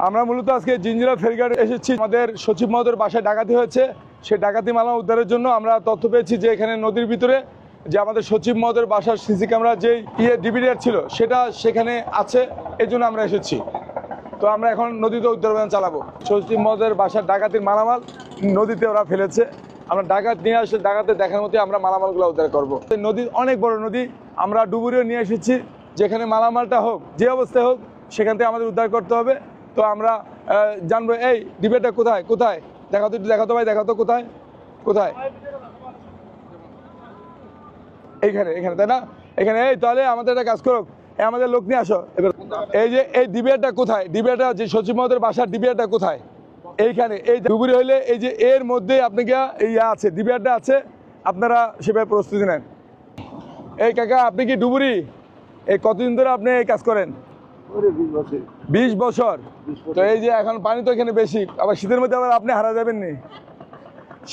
আমরা মূলত আজকে জিঞ্জিরা ফেরিঘাট এসেছি। আমাদের সচিব মহোদয়ের বাসায় ডাকাতি হয়েছে, সেই ডাকাতি মালামাল উদ্ধারের জন্য আমরা তথ্য পেয়েছি যে এখানে নদীর ভিতরে যে আমাদের সচিব মহোদয়ের বাসার সিসি ক্যামেরা যেই ডিভিডিআর ছিল সেটা সেখানে আছে, এই জন্য আমরা এসেছি। তো আমরা এখন নদীতে উদ্ধার অভিযান চালাবো। সচিব মহোদয়ের বাসার ডাকাতির মালামাল নদীতে ওরা ফেলেছে, আমরা ডাকাত নিয়ে আসে ডাকাতে দেখার মতো আমরা মালামালগুলো উদ্ধার করবো। নদী অনেক বড় নদী, আমরা ডুবুরিও নিয়ে এসেছি, যেখানে মালামালটা হোক যে অবস্থায় হোক সেখান থেকে আমাদের উদ্ধার করতে হবে। তো আমরা জানবো এই ডিবেটা কোথায় কোথায় দেখাতো, একটু দেখাতো ভাই, দেখাতো কোথায় কোথায়, এইখানে এখানে তাই না, এখানে। এই তাহলে আমাদের একটা কাজ করো, আমাদের লোক নিয়ে আসো এবার। এই যে এই ডিবেটা কোথায়, ডিবেটা যে সচিব মহোদয়ের বাসার ডিবেটা কোথায়, এইখানে। এই ডুবুরি হইলে এই যে এর মধ্যে আপনাকে আছে ডিবেটা আছে, আপনারা সেভাবে প্রস্তুতি নেন। এই কাকা আপনি কি ডুবুরি, এই কতদিন ধরে আপনি এই কাজ করেন? 20 বছর। তো এই যে এখন পানি তো এখানে বেশি, আবার শীতের মধ্যে আবার আপনি হারা যাবেন নি,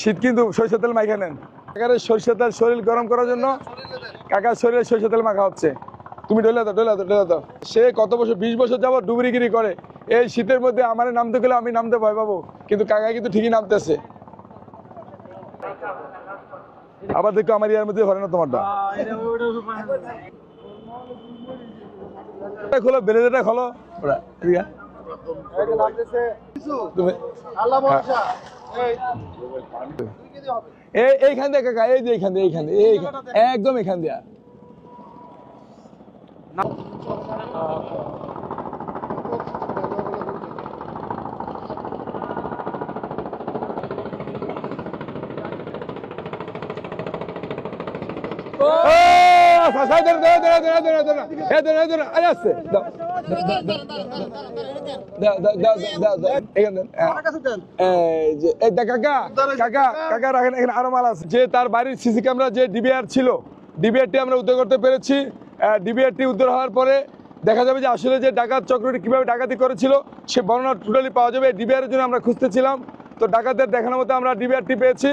শীত কিন্তু সরিষার তেল মাখা নেন। কাকার সরিষার তেল শরীর গরম করার জন্য কাকার শরীরে সরিষার তেল মাখা হচ্ছে। তুমি ডলে দাও। সে কত বছর, 20 বছর যাবো ডুবুরিগিরি করে। এই শীতের মধ্যে আমার নামতে গেলে আমি নামতে ভয় পাবো, কিন্তু কাকা কিন্তু ঠিকই নামতেছে। আবার দেখো আমার ইয়ার মধ্যে ধরে না তোমারটা। খোলো বেলেটা খোলো, এইখান দিয়ে কাকা, এই যে এইখান দিয়ে একদম এখান দিয়া। আরো মাল আছে যে তার বাড়ির সিসি ক্যামেরা যে ডিবিআর ছিল, ডিবিআরটি আমরা উদ্ধার করতে পেরেছি। ডিবিআরটি উদ্ধার হওয়ার পরে দেখা যাবে যে আসলে যে ডাকাত চক্রটি কিভাবে ডাকাতি করেছিল সে বর্ণনা টোটালি পাওয়া যাবে। ডিবিআরের জন্য আমরা খুঁজতেছিলাম, তো ডাকাতদের দেখানোর মতো আমরা ডিবিআরটি পেয়েছি।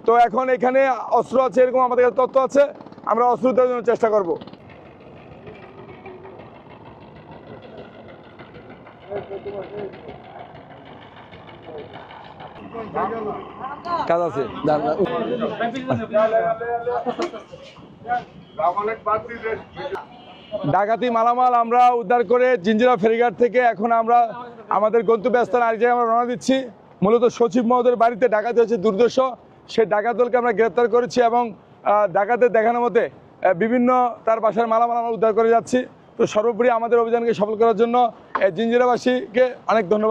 তো এখন এখানে অস্ত্র আছে, এরকম আমাদের কাছে তথ্য আছে, আমরা অস্ত্র দেওয়ার জন্য চেষ্টা করব। কাজ আছে ডাকাতি মালামাল আমরা উদ্ধার করে জিঞ্জিরা ফেরিঘাট থেকে এখন আমরা আমাদের গন্তব্যস্থান আরেক জায়গায় আমরা রওনা দিচ্ছি। মূলত সচিব মহোদয়ের বাড়িতে ডাকাতি হয়েছে দুর্দর্শ, সেই ডাকাত দলকে আমরা গ্রেপ্তার করেছি এবং ডাকাতের দেখানোর মতে বিভিন্ন তার বাসার মালামাল আমরা উদ্ধার করে যাচ্ছি। তো সর্বোপরি আমাদের অভিযানকে সফল করার জন্য জিঞ্জিরাবাসীকে অনেক ধন্যবাদ।